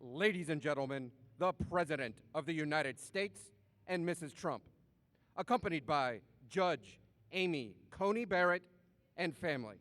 Ladies and gentlemen, the President of the United States and Mrs. Trump, accompanied by Judge Amy Coney Barrett and family.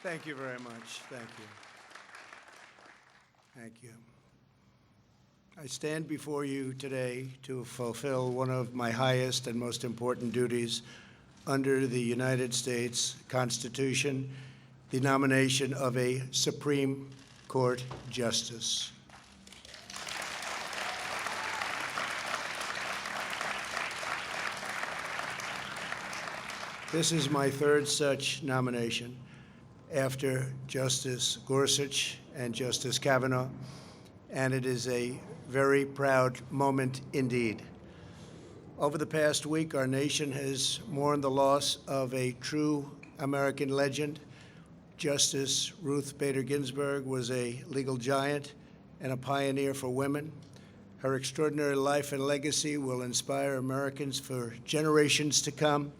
Thank you very much. Thank you. Thank you. I stand before you today to fulfill one of my highest and most important duties under the United States Constitution, the nomination of a Supreme Court Justice. This is my third such nomination, after Justice Gorsuch and Justice Kavanaugh, and it is a very proud moment indeed. Over the past week, our nation has mourned the loss of a true American legend. Justice Ruth Bader Ginsburg was a legal giant and a pioneer for women. Her extraordinary life and legacy will inspire Americans for generations to come.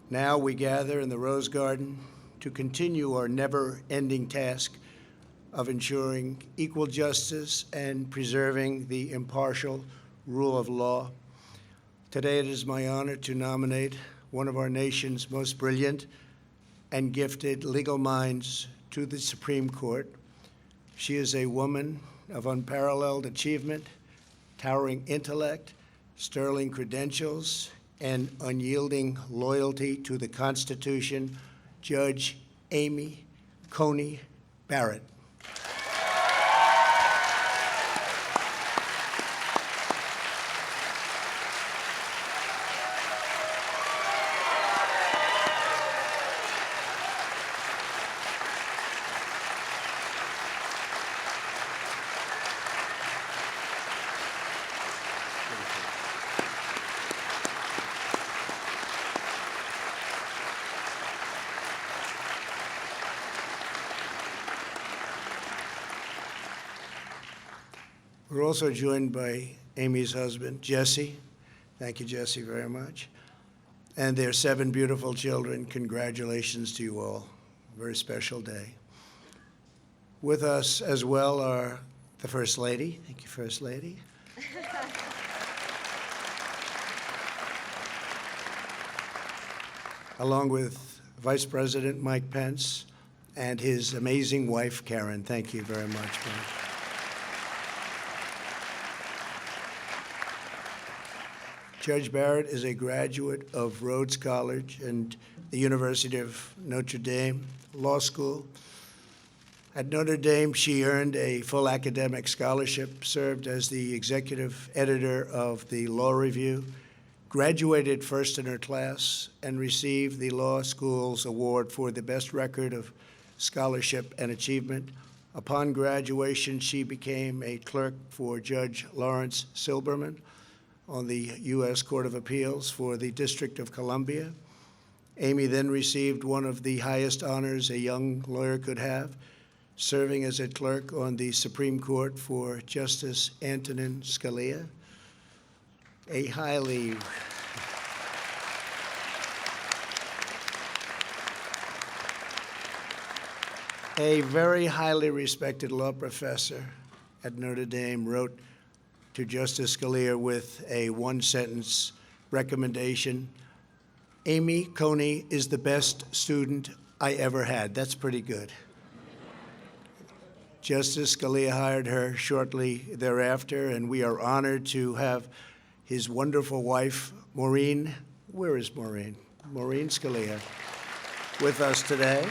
Now we gather in the Rose Garden to continue our never-ending task of ensuring equal justice and preserving the impartial rule of law. Today it is my honor to nominate one of our nation's most brilliant and gifted legal minds to the Supreme Court. She is a woman of unparalleled achievement, towering intellect, sterling credentials, and unyielding loyalty to the Constitution, Judge Amy Coney Barrett. We're also joined by Amy's husband, Jesse. Thank you, Jesse, very much. And their 7 beautiful children. Congratulations to you all. Very special day. With us as well are the First Lady. Thank you, First Lady. Along with Vice President Mike Pence and his amazing wife, Karen. Thank you very much, Mike. Judge Barrett is a graduate of Rhodes College and the University of Notre Dame Law School. At Notre Dame, she earned a full academic scholarship, served as the executive editor of the Law Review, graduated first in her class, and received the law school's award for the best record of scholarship and achievement. Upon graduation, she became a clerk for Judge Lawrence Silberman on the U.S. Court of Appeals for the District of Columbia. Amy then received one of the highest honors a young lawyer could have, serving as a clerk on the Supreme Court for Justice Antonin Scalia. a highly A very highly respected law professor at Notre Dame wrote to Justice Scalia with a one-sentence recommendation: Amy Coney is the best student I ever had. That's pretty good. Justice Scalia hired her shortly thereafter, and we are honored to have his wonderful wife, Maureen. Where is Maureen? Maureen Scalia with us today.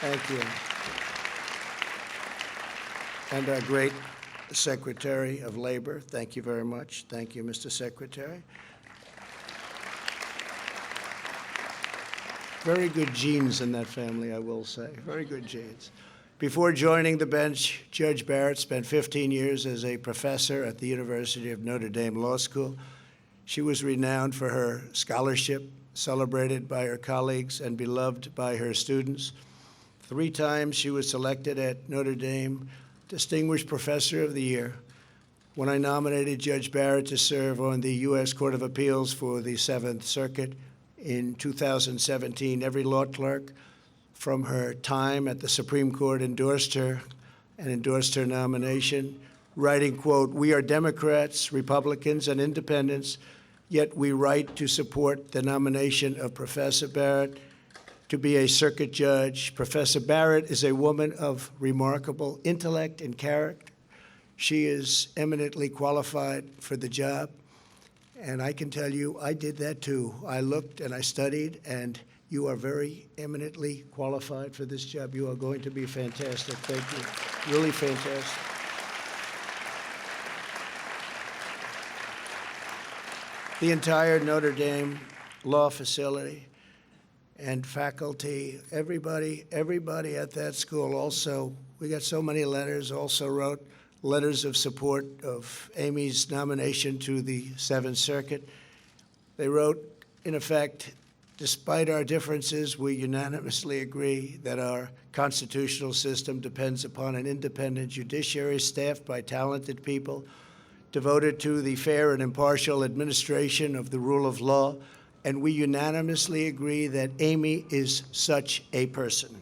Thank you. And our great Secretary of Labor. Thank you very much. Thank you, Mr. Secretary. Very good genes in that family, I will say. Very good genes. Before joining the bench, Judge Barrett spent 15 years as a professor at the University of Notre Dame Law School. She was renowned for her scholarship, celebrated by her colleagues and beloved by her students. 3 times she was selected at Notre Dame Distinguished Professor of the Year. When I nominated Judge Barrett to serve on the U.S. Court of Appeals for the 7th Circuit in 2017, every law clerk from her time at the Supreme Court endorsed her nomination, writing, quote, "We are Democrats, Republicans, and independents, yet we write to support the nomination of Professor Barrett to be a circuit judge. Professor Barrett is a woman of remarkable intellect and character. She is eminently qualified for the job. And I can tell you, I did that too. I looked and I studied, and you are very eminently qualified for this job. You are going to be fantastic. Thank you. Really fantastic." The entire Notre Dame law facility and faculty, everybody at that school also, we got so many letters, also wrote letters of support of Amy's nomination to the 7th Circuit. They wrote, in effect, despite our differences, we unanimously agree that our constitutional system depends upon an independent judiciary staffed by talented people, devoted to the fair and impartial administration of the rule of law, and we unanimously agree that Amy is such a person.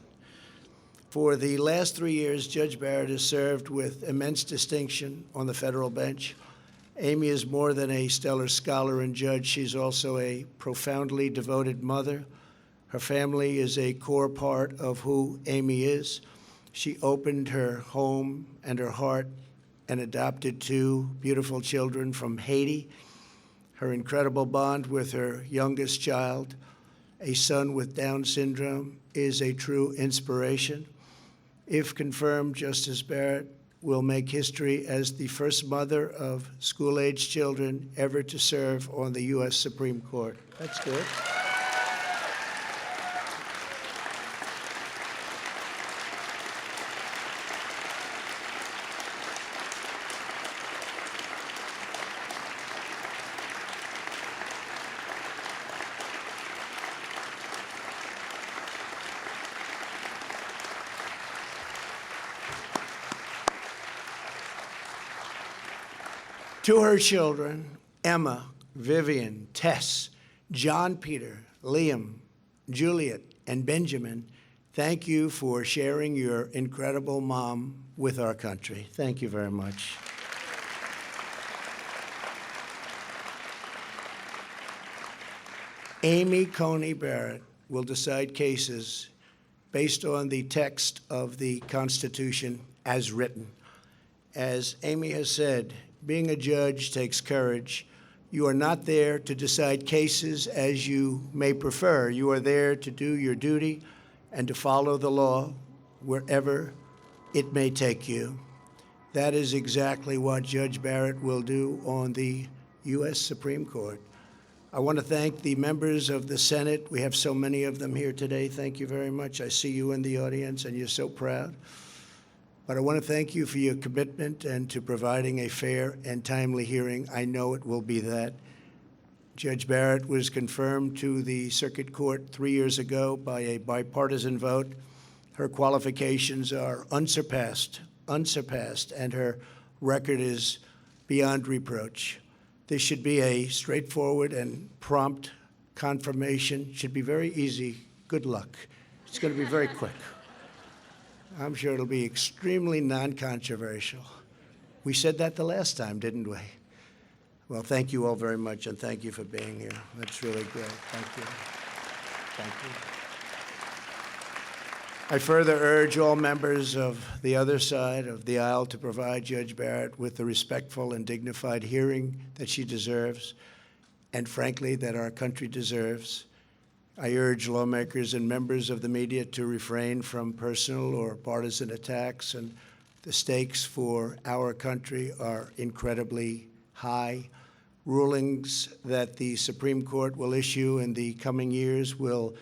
For the last 3 years, Judge Barrett has served with immense distinction on the federal bench. Amy is more than a stellar scholar and judge. She's also a profoundly devoted mother. Her family is a core part of who Amy is. She opened her home and her heart and adopted 2 beautiful children from Haiti. Her incredible bond with her youngest child, a son with Down syndrome, is a true inspiration. If confirmed, Justice Barrett will make history as the first mother of school-age children ever to serve on the U.S. Supreme Court. That's good. To her children, Emma, Vivian, Tess, John Peter, Liam, Juliet, and Benjamin, thank you for sharing your incredible mom with our country. Thank you very much. Amy Coney Barrett will decide cases based on the text of the Constitution as written. As Amy has said, being a judge takes courage. You are not there to decide cases as you may prefer. You are there to do your duty and to follow the law wherever it may take you. That is exactly what Judge Barrett will do on the U.S. Supreme Court. I want to thank the members of the Senate. We have so many of them here today. Thank you very much. I see you in the audience, and you're so proud. But I want to thank you for your commitment and to providing a fair and timely hearing. I know it will be that. Judge Barrett was confirmed to the Circuit Court 3 years ago by a bipartisan vote. Her qualifications are unsurpassed, and her record is beyond reproach. This should be a straightforward and prompt confirmation. Should be very easy. Good luck. It's going to be very quick. I'm sure it'll be extremely non-controversial. We said that the last time, didn't we? Well, thank you all very much, and thank you for being here. That's really great. Thank you. Thank you. I further urge all members of the other side of the aisle to provide Judge Barrett with the respectful and dignified hearing that she deserves, and frankly, that our country deserves. I urge lawmakers and members of the media to refrain from personal or partisan attacks, and the stakes for our country are incredibly high. Rulings that the Supreme Court will issue in the coming years will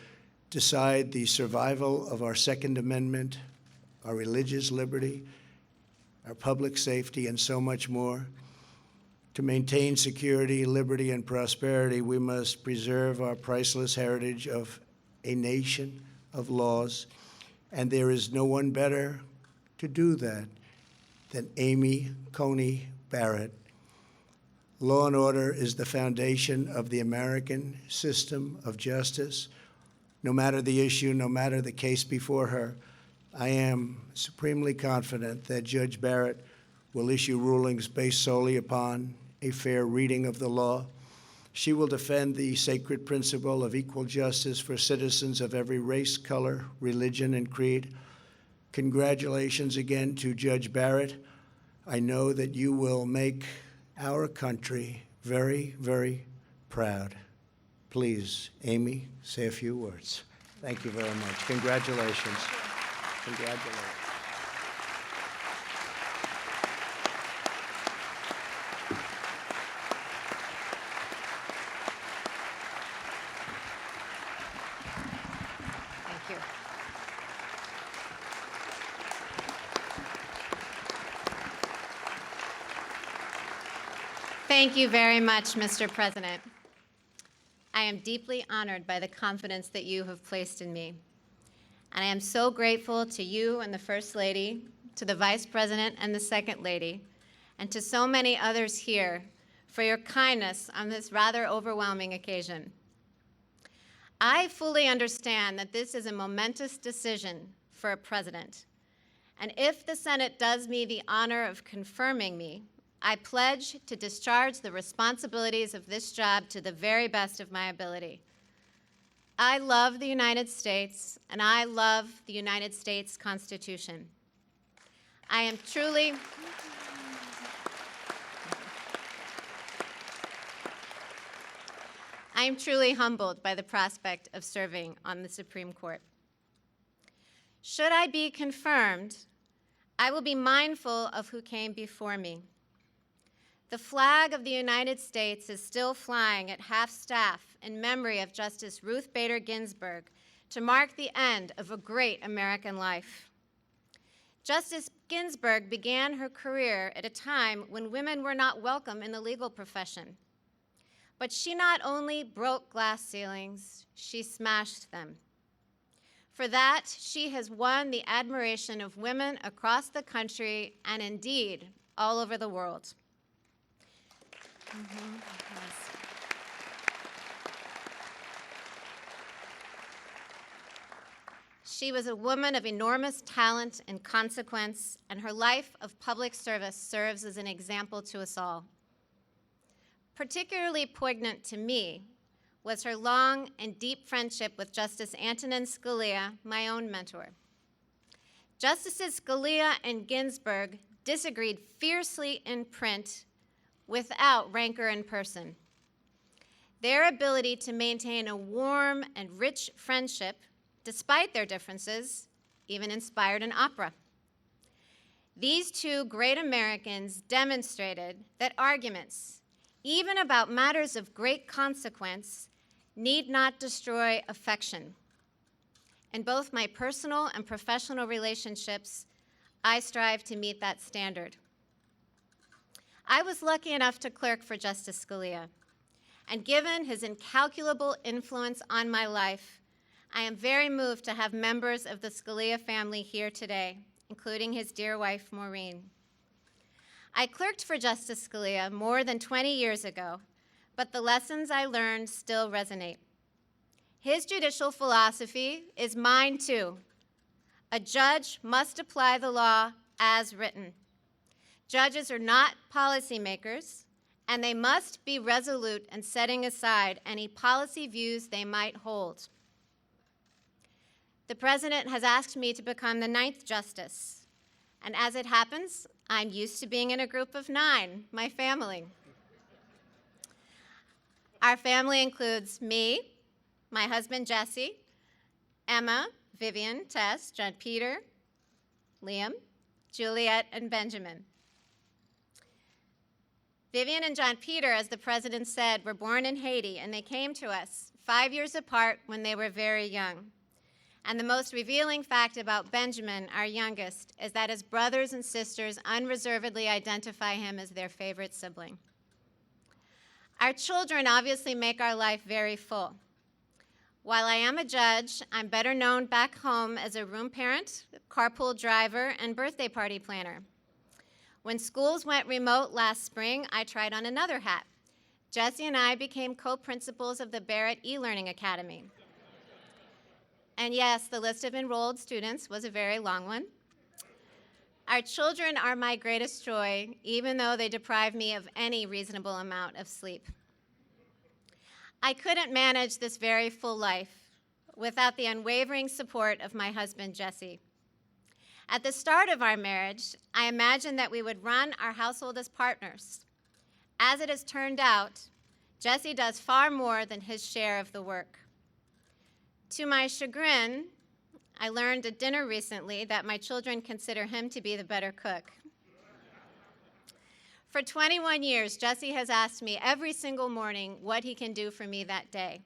decide the survival of our Second Amendment, our religious liberty, our public safety, and so much more. To maintain security, liberty, and prosperity, we must preserve our priceless heritage of a nation of laws, and there is no one better to do that than Amy Coney Barrett. Law and order is the foundation of the American system of justice. No matter the issue, no matter the case before her, I am supremely confident that Judge Barrett will issue rulings based solely upon a fair reading of the law. She will defend the sacred principle of equal justice for citizens of every race, color, religion, and creed. Congratulations again to Judge Barrett. I know that you will make our country very, very proud. Please, Amy, say a few words. Thank you very much. Congratulations. Congratulations. Thank you. Thank you very much, Mr. President. I am deeply honored by the confidence that you have placed in me. And I am so grateful to you and the First Lady, to the Vice President and the Second Lady, and to so many others here for your kindness on this rather overwhelming occasion. I fully understand that this is a momentous decision for a president. And if the Senate does me the honor of confirming me, I pledge to discharge the responsibilities of this job to the very best of my ability. I love the United States, and I love the United States Constitution. I am truly humbled by the prospect of serving on the Supreme Court. Should I be confirmed, I will be mindful of who came before me. The flag of the United States is still flying at half-staff in memory of Justice Ruth Bader Ginsburg to mark the end of a great American life. Justice Ginsburg began her career at a time when women were not welcome in the legal profession. But she not only broke glass ceilings, she smashed them. For that, she has won the admiration of women across the country and indeed all over the world. Yes. She was a woman of enormous talent and consequence, and her life of public service serves as an example to us all. Particularly poignant to me was her long and deep friendship with Justice Antonin Scalia, my own mentor. Justices Scalia and Ginsburg disagreed fiercely in print without rancor in person. Their ability to maintain a warm and rich friendship, despite their differences, even inspired an opera. These two great Americans demonstrated that arguments, even about matters of great consequence, need not destroy affection. In both my personal and professional relationships, I strive to meet that standard. I was lucky enough to clerk for Justice Scalia, and given his incalculable influence on my life, I am very moved to have members of the Scalia family here today, including his dear wife, Maureen. I clerked for Justice Scalia more than 20 years ago, but the lessons I learned still resonate. His judicial philosophy is mine too. A judge must apply the law as written. Judges are not policymakers, and they must be resolute in setting aside any policy views they might hold. The President has asked me to become the 9th Justice, and as it happens, I'm used to being in a group of 9, my family. Our family includes me, my husband Jesse, Emma, Vivian, Tess, John Peter, Liam, Juliet, and Benjamin. Vivian and John Peter, as the President said, were born in Haiti, and they came to us 5 years apart when they were very young. And the most revealing fact about Benjamin, our youngest, is that his brothers and sisters unreservedly identify him as their favorite sibling. Our children obviously make our life very full. While I am a judge, I'm better known back home as a room parent, carpool driver, and birthday party planner. When schools went remote last spring, I tried on another hat. Jesse and I became co-principals of the Barrett e-learning academy. And yes, the list of enrolled students was a very long one. Our children are my greatest joy, even though they deprive me of any reasonable amount of sleep. I couldn't manage this very full life without the unwavering support of my husband, Jesse. At the start of our marriage, I imagined that we would run our household as partners. As it has turned out, Jesse does far more than his share of the work. To my chagrin, I learned at dinner recently that my children consider him to be the better cook. For 21 years, Jesse has asked me every single morning what he can do for me that day.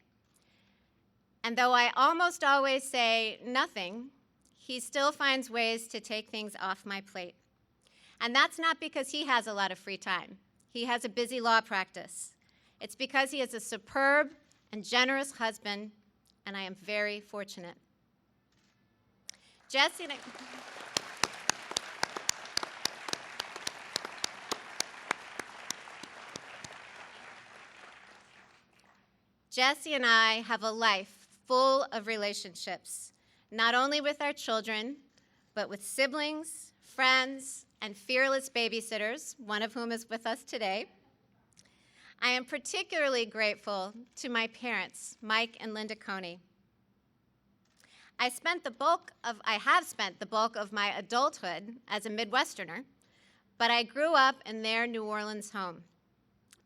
And though I almost always say nothing, he still finds ways to take things off my plate. And that's not because he has a lot of free time. He has a busy law practice. It's because he is a superb and generous husband, and I am very fortunate. Jesse and I have a life full of relationships, not only with our children, but with siblings, friends, and fearless babysitters, one of whom is with us today. I am particularly grateful to my parents, Mike and Linda Coney. I have spent the bulk of my adulthood as a Midwesterner, but I grew up in their New Orleans home.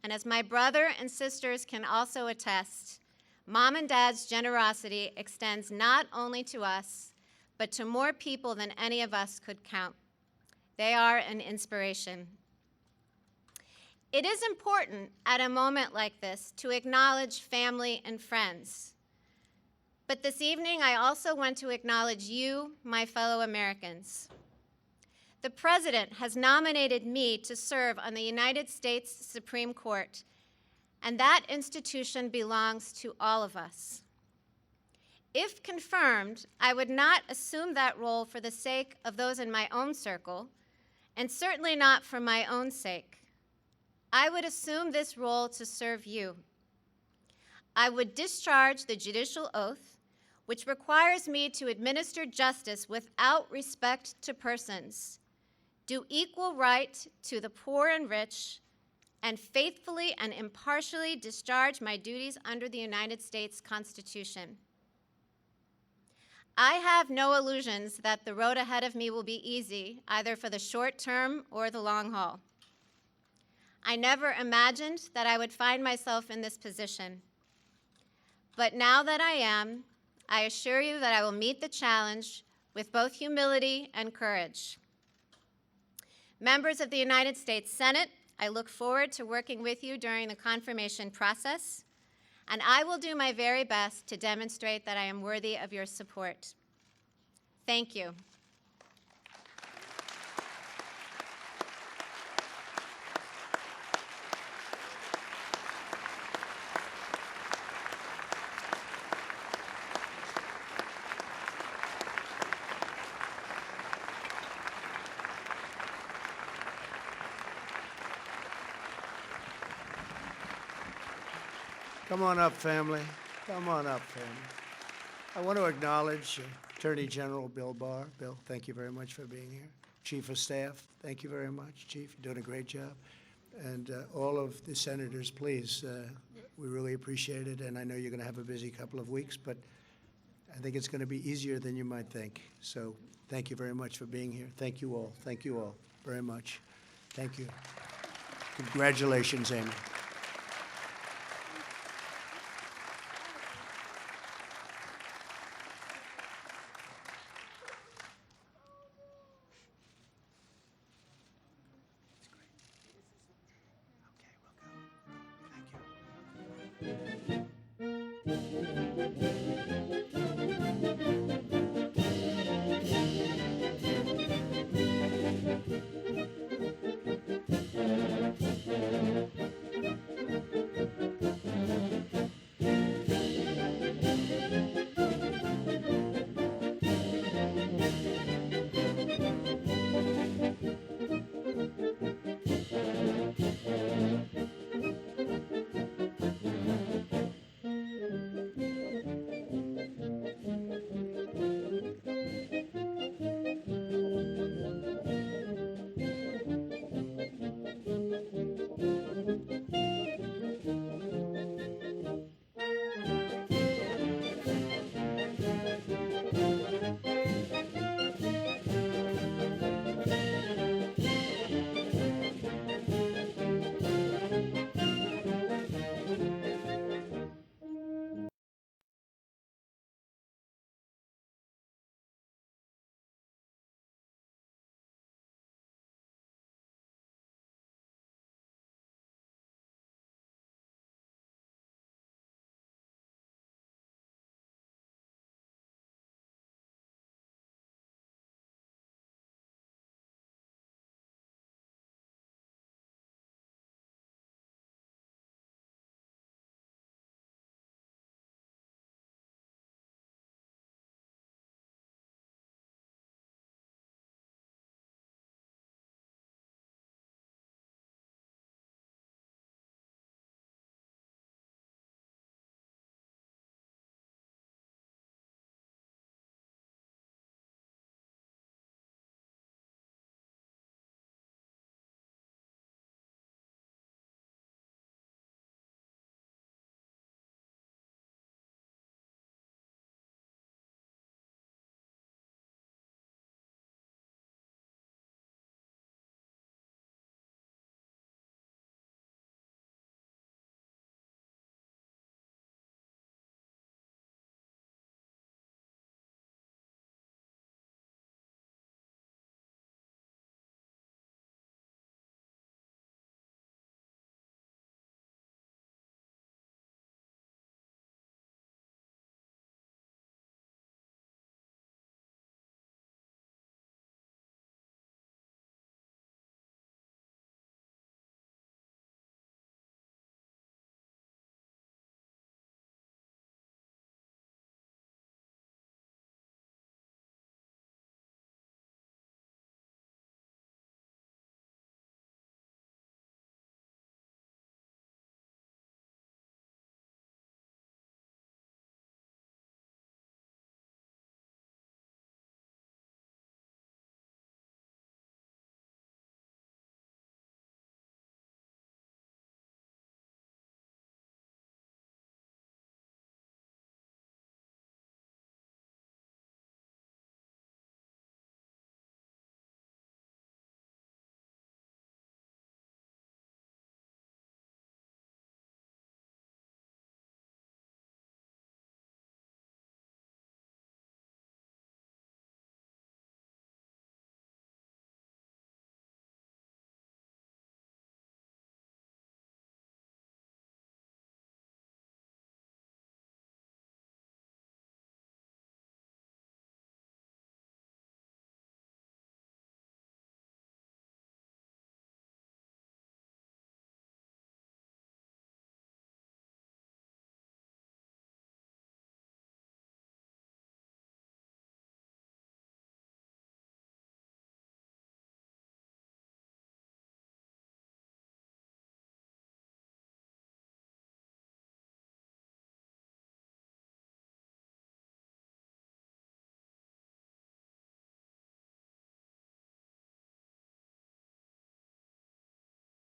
And as my brother and sisters can also attest, Mom and Dad's generosity extends not only to us, but to more people than any of us could count. They are an inspiration. It is important at a moment like this to acknowledge family and friends. But this evening, I also want to acknowledge you, my fellow Americans. The President has nominated me to serve on the United States Supreme Court, and that institution belongs to all of us. If confirmed, I would not assume that role for the sake of those in my own circle, and certainly not for my own sake. I would assume this role to serve you. I would discharge the judicial oath, which requires me to administer justice without respect to persons, do equal right to the poor and rich, and faithfully and impartially discharge my duties under the United States Constitution. I have no illusions that the road ahead of me will be easy, either for the short term or the long haul. I never imagined that I would find myself in this position. But now that I am, I assure you that I will meet the challenge with both humility and courage. Members of the United States Senate, I look forward to working with you during the confirmation process, and I will do my very best to demonstrate that I am worthy of your support. Thank you. Come on up, family. Come on up, family. I want to acknowledge Attorney General Bill Barr. Bill, thank you very much for being here. Chief of Staff, thank you very much. Chief, you're doing a great job. And all of the senators, please, we really appreciate it. And I know you're going to have a busy couple of weeks, but I think it's going to be easier than you might think. So thank you very much for being here. Thank you all. Thank you all very much. Thank you. Congratulations, Amy. Okay, we'll go. Thank you.